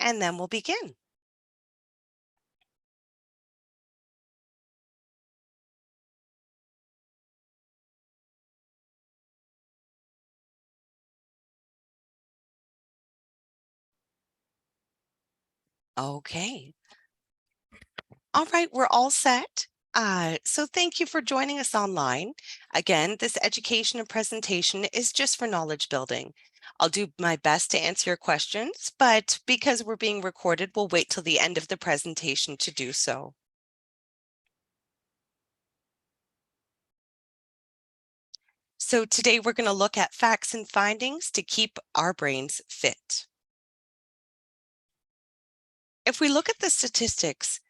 and then we'll begin. Okay. All right, we're all set. So thank you for joining us online. Again, this education and presentation is just for knowledge building. I'll do my best to answer your questions, but because we're being recorded, we'll wait till the end of the presentation to do so. So today we're going to look at facts and findings to keep our brains fit. If we look at the statistics,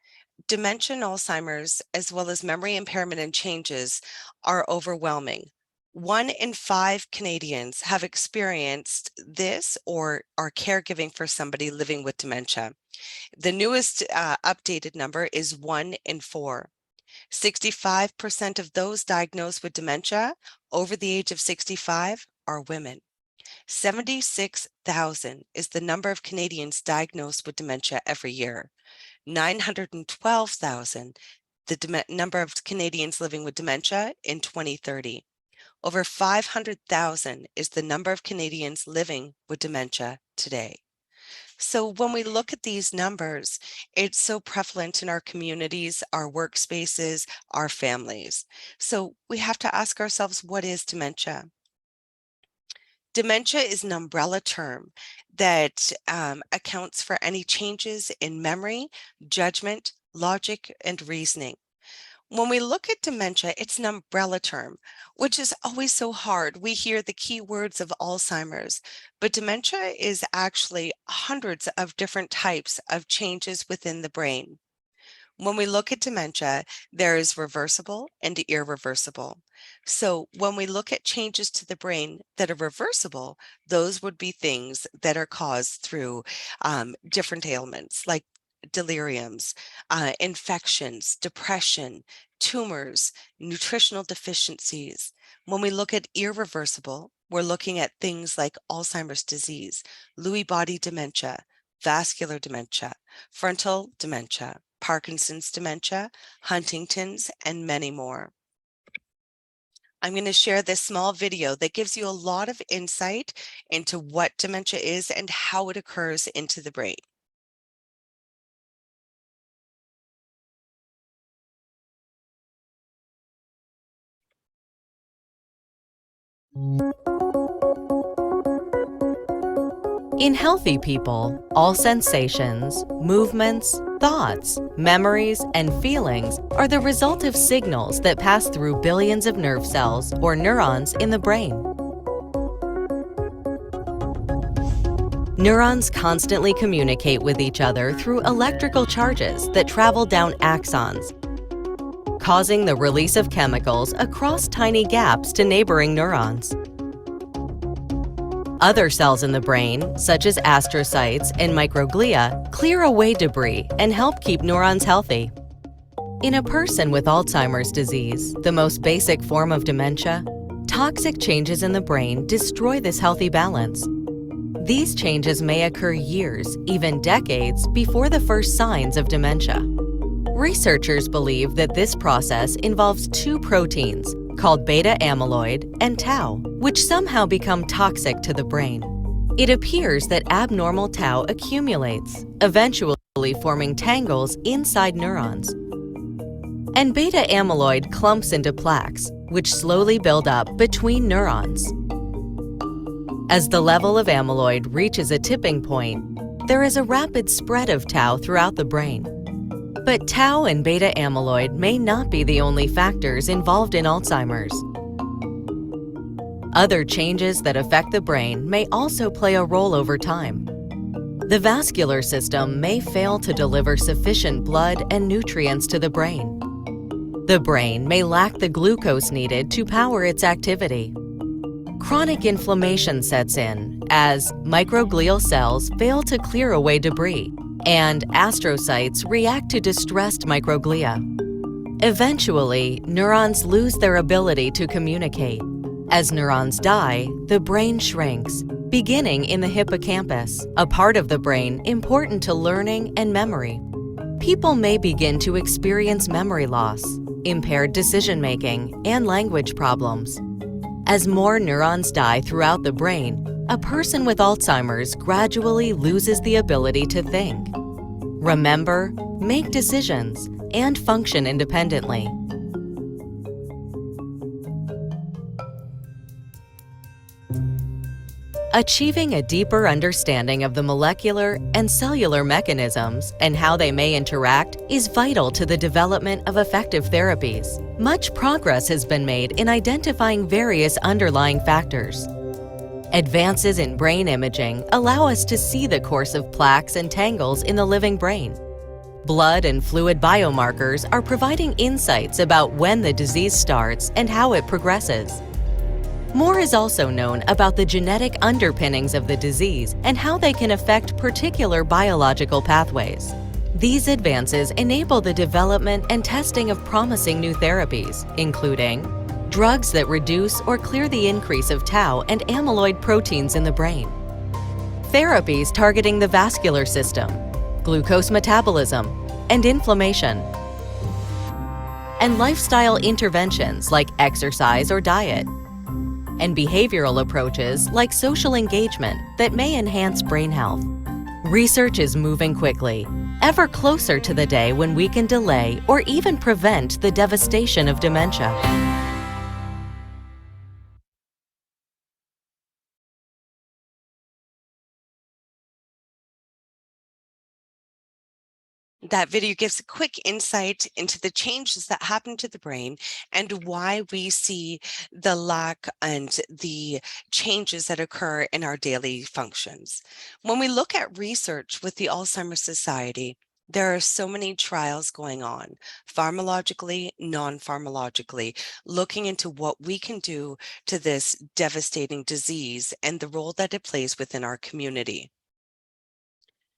dementia and Alzheimer's, as well as memory impairment and changes, are overwhelming. 1 in 5 Canadians have experienced this or are caregiving for somebody living with dementia. The newest updated number is 1 in 4. 65% of those diagnosed with dementia over the age of 65 are women. 76,000 is the number of Canadians diagnosed with dementia every year. 912,000, the number of Canadians living with dementia in 2030. Over 500,000 is the number of Canadians living with dementia today. So when we look at these numbers, it's so prevalent in our communities, our workspaces, our families. So we have to ask ourselves, what is dementia? Dementia is an umbrella term that accounts for any changes in memory, judgment, logic, and reasoning. When we look at dementia, it's an umbrella term, which is always so hard. We hear the key words of Alzheimer's, but dementia is actually hundreds of different types of changes within the brain. When we look at dementia, there is reversible and irreversible. So when we look at changes to the brain that are reversible, those would be things that are caused through different ailments like deliriums, infections, depression, tumors, nutritional deficiencies. When we look at irreversible, we're looking at things like Alzheimer's disease, Lewy body dementia, vascular dementia, frontal dementia, Parkinson's dementia, Huntington's, and many more. I'm going to share this small video that gives you a lot of insight into what dementia is and how it occurs into the brain. In healthy people, all sensations, movements, thoughts, memories, and feelings are the result of signals that pass through billions of nerve cells or neurons in the brain. Neurons constantly communicate with each other through electrical charges that travel down axons, causing the release of chemicals across tiny gaps to neighboring neurons. Other cells in the brain, such as astrocytes and microglia, clear away debris and help keep neurons healthy. In a person with Alzheimer's disease, the most basic form of dementia, toxic changes in the brain destroy this healthy balance. These changes may occur years, even decades, before the first signs of dementia. Researchers believe that this process involves 2 proteins, called beta amyloid and tau, which somehow become toxic to the brain. It appears that abnormal tau accumulates, eventually forming tangles inside neurons. And beta amyloid clumps into plaques, which slowly build up between neurons. As the level of amyloid reaches a tipping point, there is a rapid spread of tau throughout the brain. But tau and beta amyloid may not be the only factors involved in Alzheimer's. Other changes that affect the brain may also play a role over time. The vascular system may fail to deliver sufficient blood and nutrients to the brain. The brain may lack the glucose needed to power its activity. Chronic inflammation sets in as microglial cells fail to clear away debris, and astrocytes react to distressed microglia. Eventually, neurons lose their ability to communicate. As neurons die, the brain shrinks, beginning in the hippocampus, a part of the brain important to learning and memory. People may begin to experience memory loss, impaired decision-making, and language problems. As more neurons die throughout the brain, a person with Alzheimer's gradually loses the ability to think, remember, make decisions, and function independently. Achieving a deeper understanding of the molecular and cellular mechanisms and how they may interact is vital to the development of effective therapies. Much progress has been made in identifying various underlying factors. Advances in brain imaging allow us to see the course of plaques and tangles in the living brain. Blood and fluid biomarkers are providing insights about when the disease starts and how it progresses. More is also known about the genetic underpinnings of the disease and how they can affect particular biological pathways. These advances enable the development and testing of promising new therapies, including drugs that reduce or clear the increase of tau and amyloid proteins in the brain, therapies targeting the vascular system, glucose metabolism, and inflammation, and lifestyle interventions like exercise or diet, and behavioral approaches like social engagement that may enhance brain health. Research is moving quickly, ever closer to the day when we can delay or even prevent the devastation of dementia. That video gives a quick insight into the changes that happen to the brain and why we see the lack and the changes that occur in our daily functions. When we look at research with the Alzheimer's Society, there are so many trials going on, pharmacologically, non-pharmacologically, looking into what we can do to this devastating disease and the role that it plays within our community.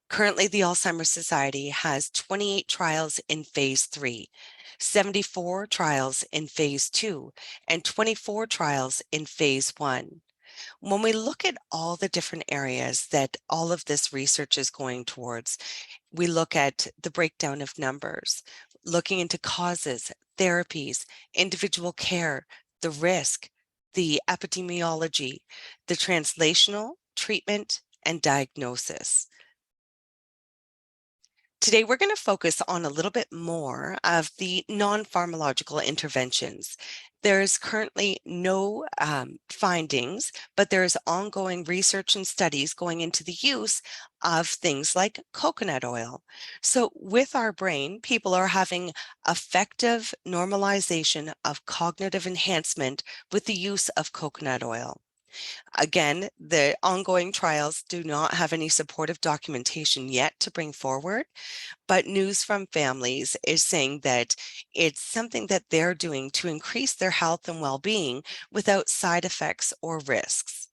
Currently, the Alzheimer's Society has 28 trials in phase 3, 74 trials in phase 2, and 24 trials in phase 1. When we look at all the different areas that all of this research is going towards, we look at the breakdown of numbers, looking into causes, therapies, individual care, the risk, the epidemiology, the translational, treatment, and diagnosis. Today, we're going to focus on a little bit more of the non-pharmacological interventions. There's currently no findings, but there's ongoing research and studies going into the use of things like coconut oil. So with our brain, people are having effective normalization of cognitive enhancement with the use of coconut oil. Again, the ongoing trials do not have any supportive documentation yet to bring forward, but news from families is saying that it's something that they're doing to increase their health and well-being without side effects or risks.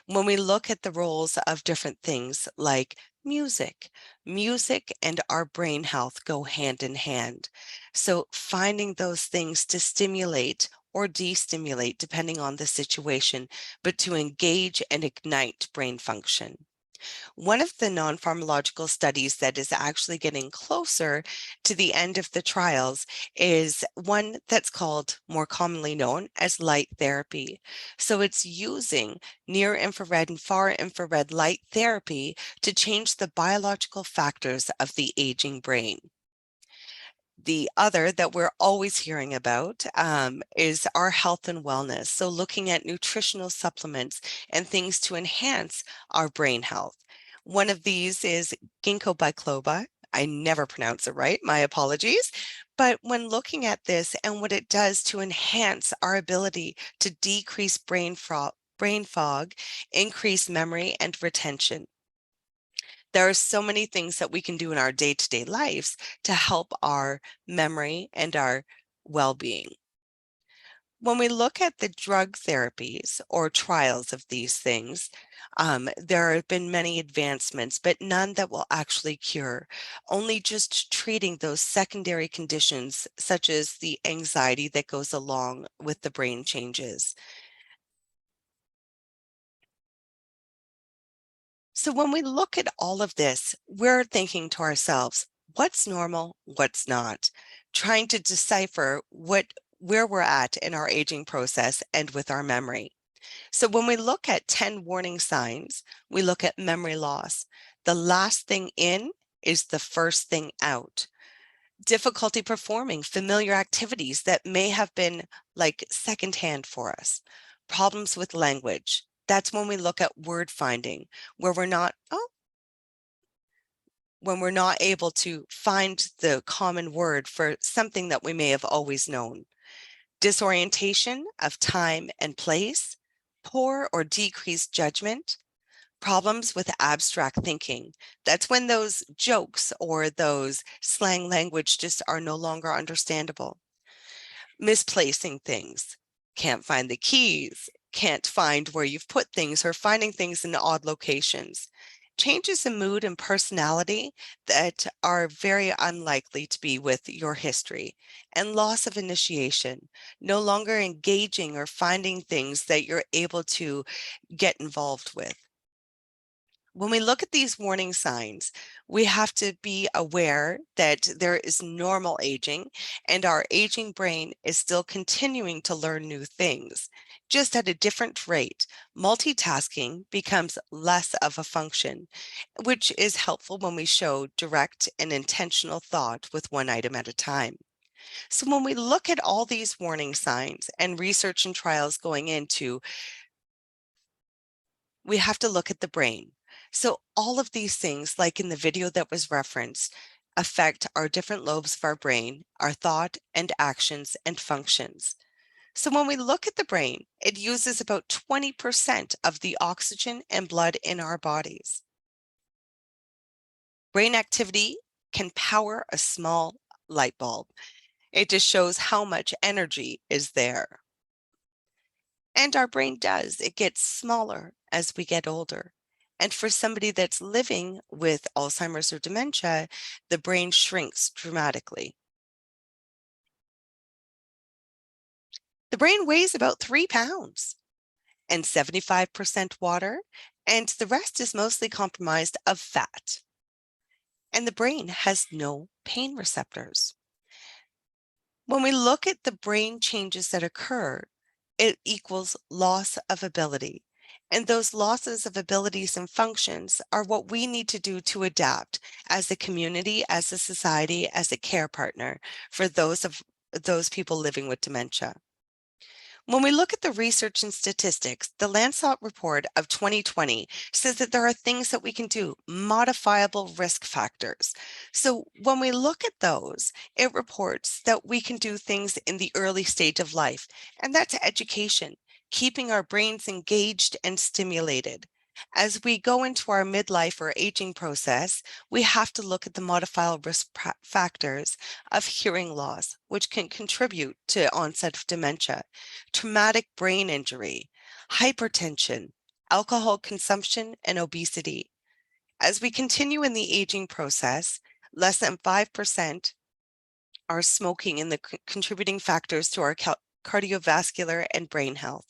When we look at the roles of different things like music and our brain health go hand in hand. So finding those things to stimulate or destimulate depending on the situation, but to engage and ignite brain function. One of the non-pharmacological studies that is actually getting closer to the end of the trials is one that's called, more commonly known as light therapy. So it's using near infrared and far infrared light therapy to change the biological factors of the aging brain. The other that we're always hearing about is our health and wellness. So looking at nutritional supplements and things to enhance our brain health. One of these is ginkgo biloba. I never pronounce it right, my apologies. But when looking at this and what it does to enhance our ability to decrease brain fog, increase memory and retention. There are so many things that we can do in our day-to-day lives to help our memory and our well-being. When we look at the drug therapies or trials of these things, there have been many advancements, but none that will actually cure, only just treating those secondary conditions, such as the anxiety that goes along with the brain changes. So when we look at all of this, we're thinking to ourselves, what's normal, what's not? Trying to decipher where we're at in our aging process and with our memory. So when we look at 10 warning signs, we look at memory loss. The last thing in is the first thing out. Difficulty performing familiar activities that may have been like secondhand for us. Problems with language. That's when we look at word finding, where when we're not able to find the common word for something that we may have always known. Disorientation of time and place, poor or decreased judgment, problems with abstract thinking. That's when those jokes or those slang language just are no longer understandable. Misplacing things, can't find the keys, can't find where you've put things, or finding things in odd locations. Changes in mood and personality that are very unlikely to be with your history, and loss of initiation, no longer engaging or finding things that you're able to get involved with. When we look at these warning signs, we have to be aware that there is normal aging and our aging brain is still continuing to learn new things, just at a different rate. Multitasking becomes less of a function, which is helpful when we show direct and intentional thought with one item at a time. So when we look at all these warning signs and research and trials going into, we have to look at the brain. So all of these things, like in the video that was referenced, affect our different lobes of our brain, our thought and actions and functions. So when we look at the brain, it uses about 20% of the oxygen and blood in our bodies. Brain activity can power a small light bulb. It just shows how much energy is there. And our brain does, it gets smaller as we get older. And for somebody that's living with Alzheimer's or dementia, the brain shrinks dramatically. The brain weighs about 3 pounds and 75% water, and the rest is mostly compromised of fat. And the brain has no pain receptors. When we look at the brain changes that occur, it equals loss of ability. And those losses of abilities and functions are what we need to do to adapt as a community, as a society, as a care partner for those people living with dementia. When we look at the research and statistics, the Lancet report of 2020 says that there are things that we can do, modifiable risk factors. So when we look at those, it reports that we can do things in the early stage of life, and that's education, keeping our brains engaged and stimulated. As we go into our midlife or aging process, we have to look at the modifiable risk factors of hearing loss, which can contribute to onset of dementia, traumatic brain injury, hypertension, alcohol consumption, and obesity. As we continue in the aging process, less than 5% are smoking in the contributing factors to our cardiovascular and brain health.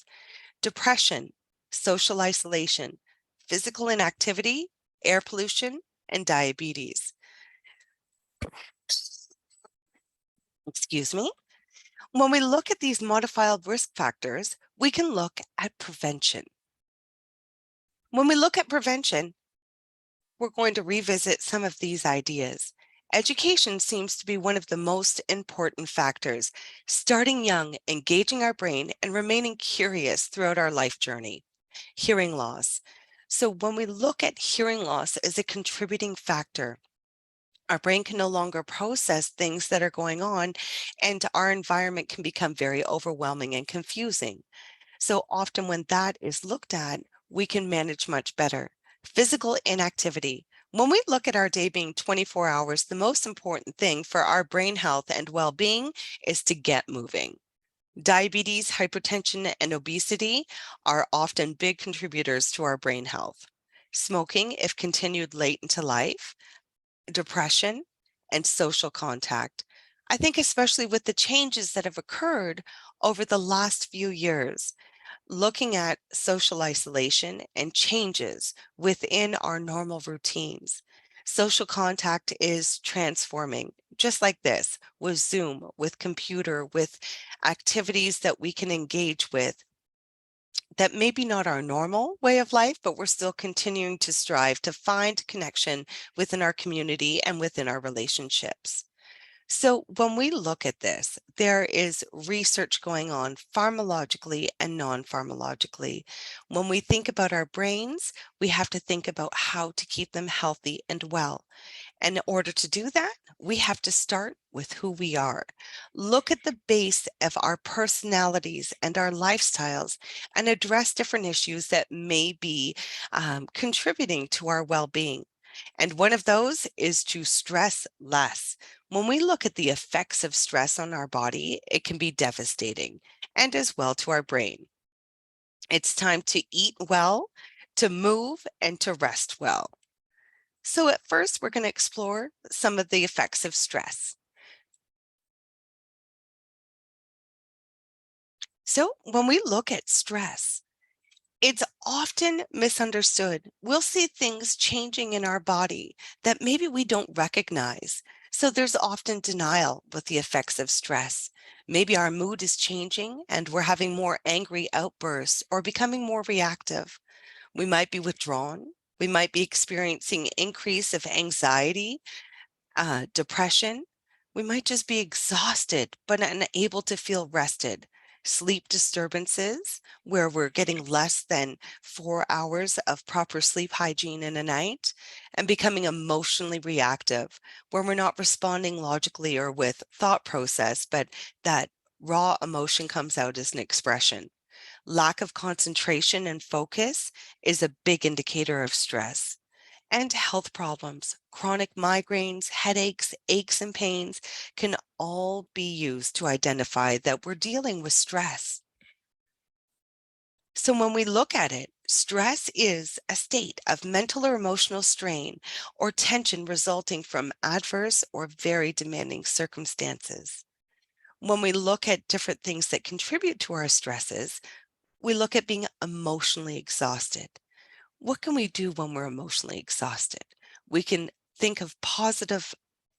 Depression, social isolation, physical inactivity, air pollution, and diabetes. Excuse me. When we look at these modifiable risk factors, we can look at prevention. When we look at prevention, we're going to revisit some of these ideas. Education seems to be one of the most important factors. Starting young, engaging our brain, and remaining curious throughout our life journey. Hearing loss. So when we look at hearing loss as a contributing factor, our brain can no longer process things that are going on, and our environment can become very overwhelming and confusing. So often when that is looked at, we can manage much better. Physical inactivity. When we look at our day being 24 hours, the most important thing for our brain health and well-being is to get moving. Diabetes, hypertension, and obesity are often big contributors to our brain health. Smoking, if continued late into life, depression, and social contact. I think especially with the changes that have occurred over the last few years, looking at social isolation and changes within our normal routines. Social contact is transforming, just like this, with Zoom, with computer, with activities that we can engage with that maybe not our normal way of life, but we're still continuing to strive to find connection within our community and within our relationships. So when we look at this, there is research going on pharmacologically and non-pharmacologically. When we think about our brains, we have to think about how to keep them healthy and well. And in order to do that, we have to start with who we are. Look at the base of our personalities and our lifestyles and address different issues that may be contributing to our well-being. And one of those is to stress less. When we look at the effects of stress on our body, it can be devastating and as well to our brain. It's time to eat well, to move, and to rest well. So at first, we're going to explore some of the effects of stress. So when we look at stress, it's often misunderstood. We'll see things changing in our body that maybe we don't recognize. So there's often denial with the effects of stress. Maybe our mood is changing and we're having more angry outbursts or becoming more reactive. We might be withdrawn. We might be experiencing increase of anxiety, depression. We might just be exhausted, but unable to feel rested. Sleep disturbances, where we're getting less than 4 hours of proper sleep hygiene in a night, and becoming emotionally reactive, where we're not responding logically or with thought process, but that raw emotion comes out as an expression. Lack of concentration and focus is a big indicator of stress. And health problems, chronic migraines, headaches, aches, and pains can all be used to identify that we're dealing with stress. So when we look at it, stress is a state of mental or emotional strain or tension resulting from adverse or very demanding circumstances. When we look at different things that contribute to our stresses, we look at being emotionally exhausted. What can we do when we're emotionally exhausted? We can think of positive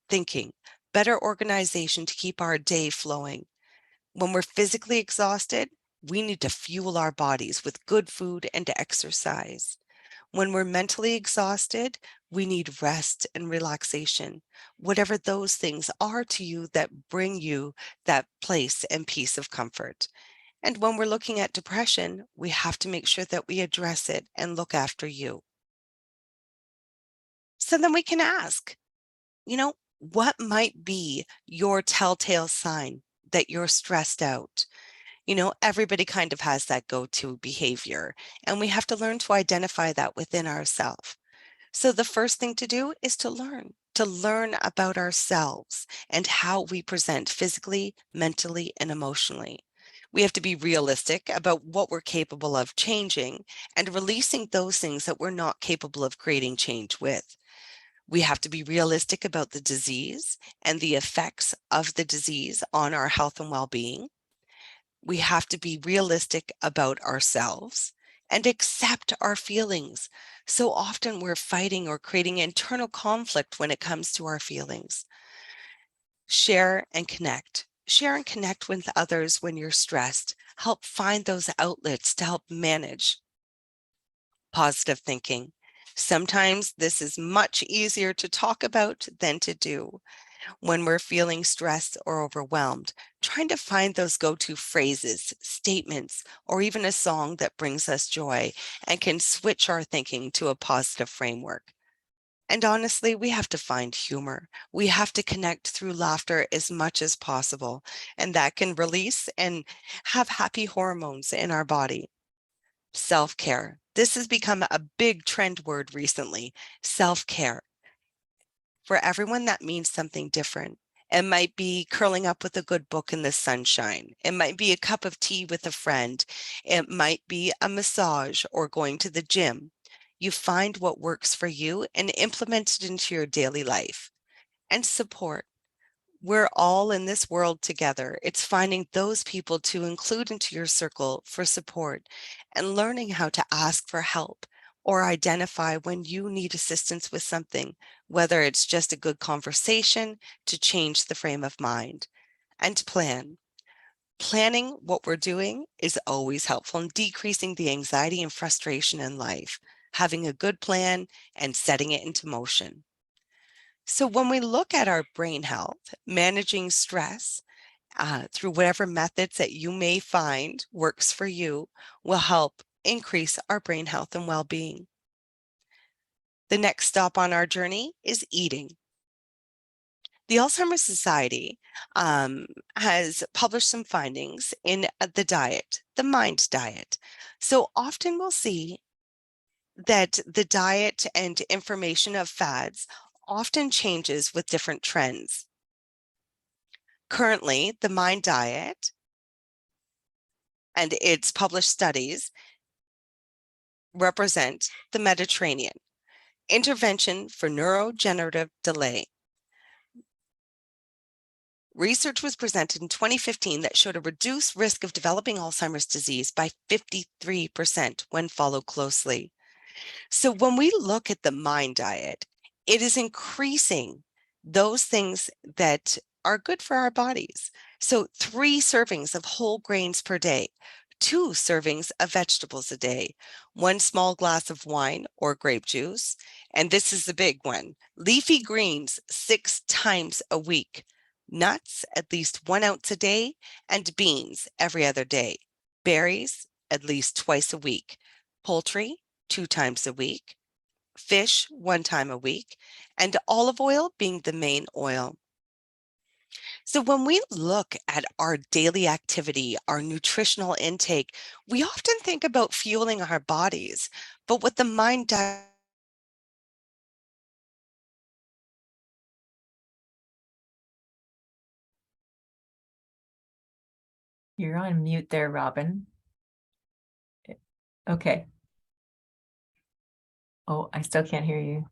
thinking, better organization to keep our day flowing. When we're physically exhausted, we need to fuel our bodies with good food and exercise. When we're mentally exhausted, we need rest and relaxation, whatever those things are to you that bring you that place and peace of comfort. And when we're looking at depression, we have to make sure that we address it and look after you. So then we can ask, what might be your telltale sign that you're stressed out? Everybody kind of has that go-to behavior, and we have to learn to identify that within ourselves. So the first thing to do is to learn about ourselves and how we present physically, mentally, and emotionally. We have to be realistic about what we're capable of changing and releasing those things that we're not capable of creating change with. We have to be realistic about the disease and the effects of the disease on our health and well-being. We have to be realistic about ourselves and accept our feelings. So often we're fighting or creating internal conflict when it comes to our feelings. Share and connect. Share and connect with others when you're stressed. Help find those outlets to help manage positive thinking. Sometimes this is much easier to talk about than to do. When we're feeling stressed or overwhelmed, trying to find those go-to phrases, statements, or even a song that brings us joy and can switch our thinking to a positive framework. And honestly, we have to find humor. We have to connect through laughter as much as possible, and that can release and have happy hormones in our body. Self-care. This has become a big trend word recently, self-care. For everyone, that means something different. It might be curling up with a good book in the sunshine. It might be a cup of tea with a friend. It might be a massage or going to the gym. You find what works for you and implement it into your daily life. And support. We're all in this world together. It's finding those people to include into your circle for support and learning how to ask for help or identify when you need assistance with something, whether it's just a good conversation to change the frame of mind. And plan. Planning what we're doing is always helpful in decreasing the anxiety and frustration in life, having a good plan and setting it into motion. So, when we look at our brain health, managing stress through whatever methods that you may find works for you will help increase our brain health and well being. The next stop on our journey is eating. The Alzheimer's Society has published some findings in the diet, the mind diet. So often we'll see that the diet and information of fads often changes with different trends. Currently, the mind diet and its published studies represent the Mediterranean intervention for neurodegenerative delay. Research was presented in 2015 that showed a reduced risk of developing Alzheimer's disease by 53% when followed closely. So when we look at the mind diet, it is increasing those things that are good for our bodies. So 3 servings of whole grains per day, 2 servings of vegetables a day, 1 small glass of wine or grape juice, and this is the big one, leafy greens 6 times a week, nuts at least 1 ounce a day, and beans every other day, berries at least twice a week, poultry 2 times a week, fish 1 time a week, and olive oil being the main oil. So when we look at our daily activity, our nutritional intake, we often think about fueling our bodies, but what the mind does. You're on mute there, Robin. Okay. Oh, I still can't hear you.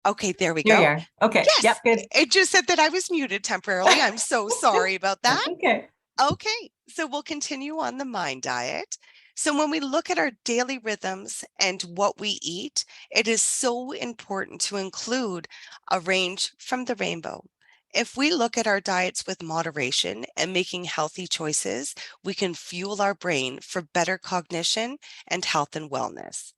Okay, there we There you go. are. Okay. Yes, Yep, good. it just said that I was muted temporarily. I'm so sorry about that. That's okay. Okay, so we'll continue on the mind diet. So when we look at our daily rhythms and what we eat, it is so important to include a range from the rainbow. If we look at our diets with moderation and making healthy choices, we can fuel our brain for better cognition and health and wellness.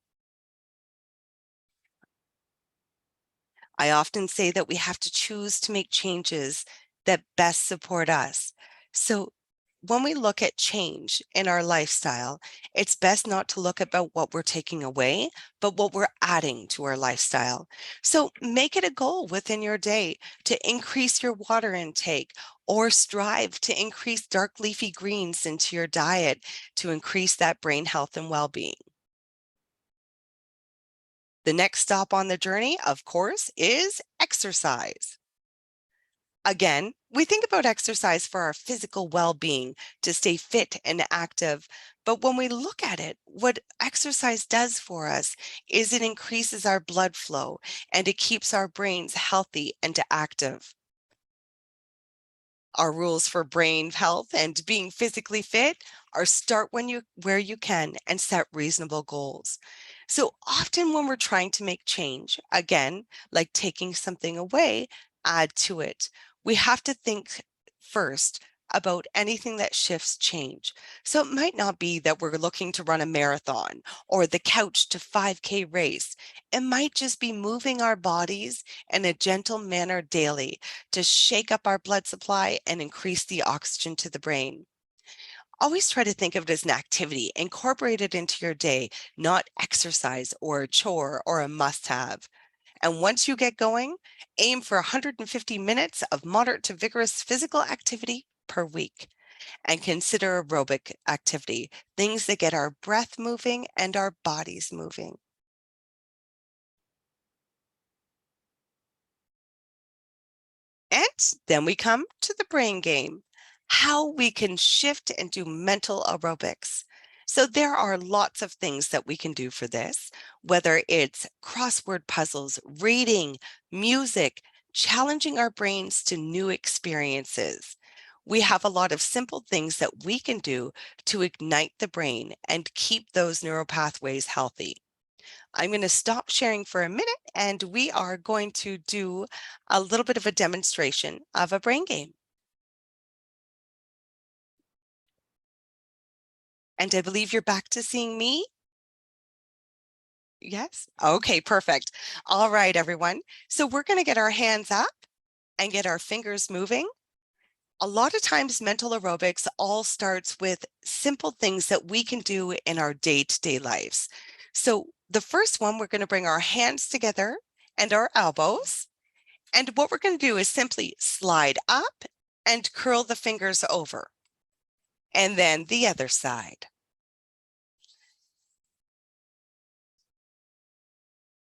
I often say that we have to choose to make changes that best support us. So when we look at change in our lifestyle, it's best not to look about what we're taking away, but what we're adding to our lifestyle. So make it a goal within your day to increase your water intake or strive to increase dark leafy greens into your diet to increase that brain health and well-being. The next stop on the journey, of course, is exercise. Again, we think about exercise for our physical well-being, to stay fit and active. But when we look at it, what exercise does for us is it increases our blood flow and it keeps our brains healthy and active. Our rules for brain health and being physically fit are start where you can and set reasonable goals. So often when we're trying to make change, again, like taking something away, add to it. We have to think first about anything that shifts change. So it might not be that we're looking to run a marathon or the couch to 5K race. It might just be moving our bodies in a gentle manner daily to shake up our blood supply and increase the oxygen to the brain. Always try to think of it as an activity, incorporate it into your day, not exercise or a chore or a must have. And once you get going, aim for 150 minutes of moderate to vigorous physical activity per week. And consider aerobic activity, things that get our breath moving and our bodies moving. And then we come to the brain game, how we can shift and do mental aerobics. So there are lots of things that we can do for this, whether it's crossword puzzles, reading, music, challenging our brains to new experiences. We have a lot of simple things that we can do to ignite the brain and keep those neural pathways healthy. I'm going to stop sharing for a minute and we are going to do a little bit of a demonstration of a brain game. And I believe you're back to seeing me. Yes? Okay, perfect. All right, everyone. So we're going to get our hands up and get our fingers moving. A lot of times mental aerobics all starts with simple things that we can do in our day-to-day lives. So the first one, we're going to bring our hands together and our elbows. And what we're going to do is simply slide up and curl the fingers over. And then the other side.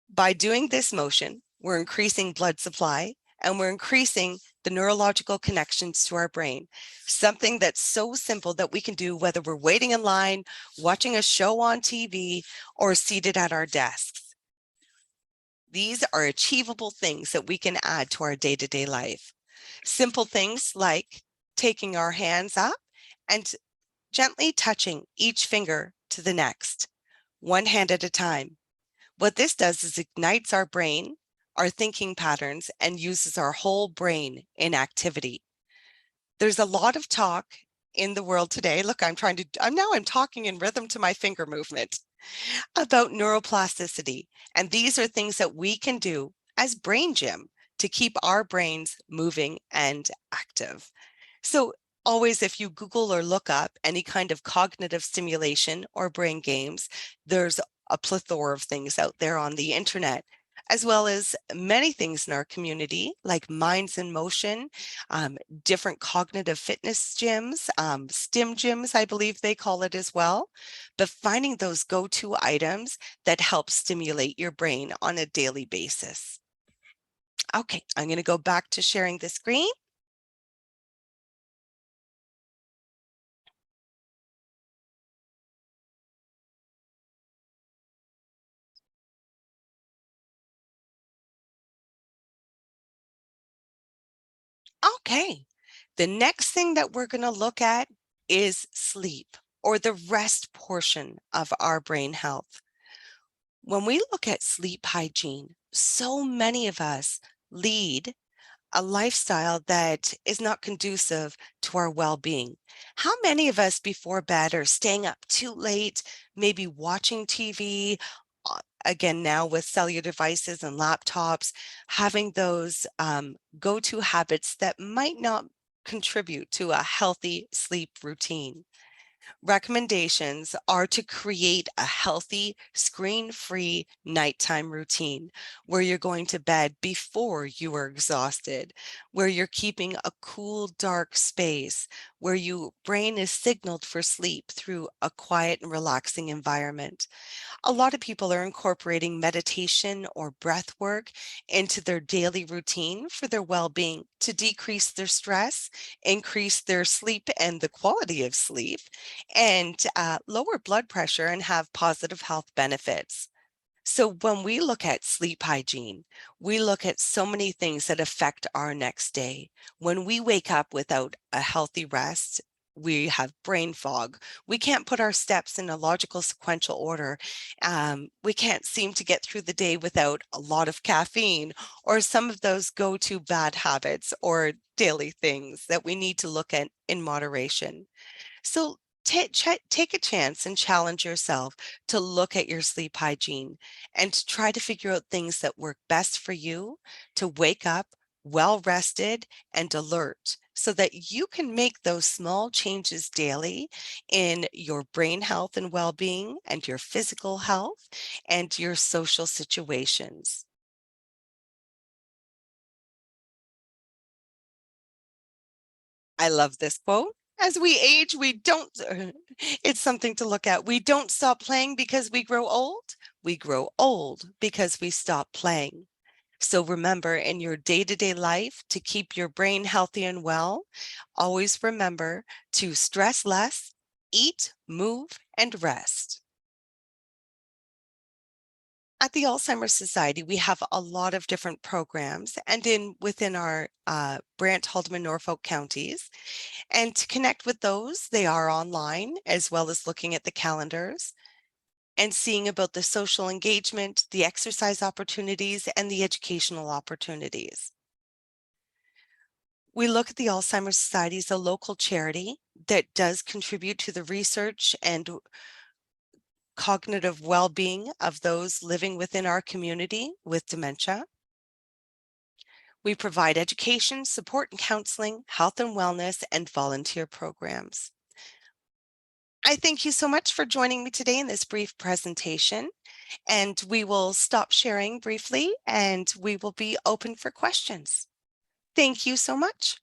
By doing this motion, we're increasing blood supply and we're increasing the neurological connections to our brain, something that's so simple that we can do whether we're waiting in line, watching a show on TV, or seated at our desks. These are achievable things that we can add to our day-to-day life. Simple things like taking our hands up and gently touching each finger to the next, one hand at a time. What this does is ignites our brain, our thinking patterns, and uses our whole brain in activity. There's a lot of talk in the world today. Look, I'm talking in rhythm to my finger movement about neuroplasticity. And these are things that we can do as brain gym to keep our brains moving and active. So always, if you Google or look up any kind of cognitive stimulation or brain games, there's a plethora of things out there on the internet, as well as many things in our community, like Minds in Motion, different cognitive fitness gyms, STEM gyms, I believe they call it as well. But finding those go-to items that help stimulate your brain on a daily basis. Okay, I'm going to go back to sharing the screen. Okay, the next thing that we're going to look at is sleep, or the rest portion of our brain health. When we look at sleep hygiene, so many of us lead a lifestyle that is not conducive to our well-being. How many of us before bed are staying up too late, maybe watching TV, again now with cellular devices and laptops, having those go-to habits that might not contribute to a healthy sleep routine? Recommendations are to create a healthy, screen-free nighttime routine where you're going to bed before you are exhausted, where you're keeping a cool, dark space, where your brain is signaled for sleep through a quiet and relaxing environment. A lot of people are incorporating meditation or breath work into their daily routine for their well-being to decrease their stress, increase their sleep and the quality of sleep, and lower blood pressure and have positive health benefits. So when we look at sleep hygiene, we look at so many things that affect our next day. When we wake up without a healthy rest, we have brain fog. We can't put our steps in a logical sequential order. We can't seem to get through the day without a lot of caffeine or some of those go-to bad habits or daily things that we need to look at in moderation. So take a chance and challenge yourself to look at your sleep hygiene and to try to figure out things that work best for you to wake up well rested and alert so that you can make those small changes daily in your brain health and well-being and your physical health and your social situations. I love this quote. As we age, we don't, it's something to look at. We don't stop playing because we grow old. We grow old because we stop playing. So remember in your day-to-day life to keep your brain healthy and well, always remember to stress less, eat, move, and rest. At the Alzheimer's Society, we have a lot of different programs and within our Brant, Haldeman, Norfolk counties. And to connect with those, they are online as well as looking at the calendars and seeing about the social engagement, the exercise opportunities, and the educational opportunities. We look at the Alzheimer's Society as a local charity that does contribute to the research and cognitive well-being of those living within our community with dementia. We provide education, support and counseling, health and wellness, and volunteer programs. I thank you so much for joining me today in this brief presentation, and we will stop sharing briefly and we will be open for questions. Thank you so much.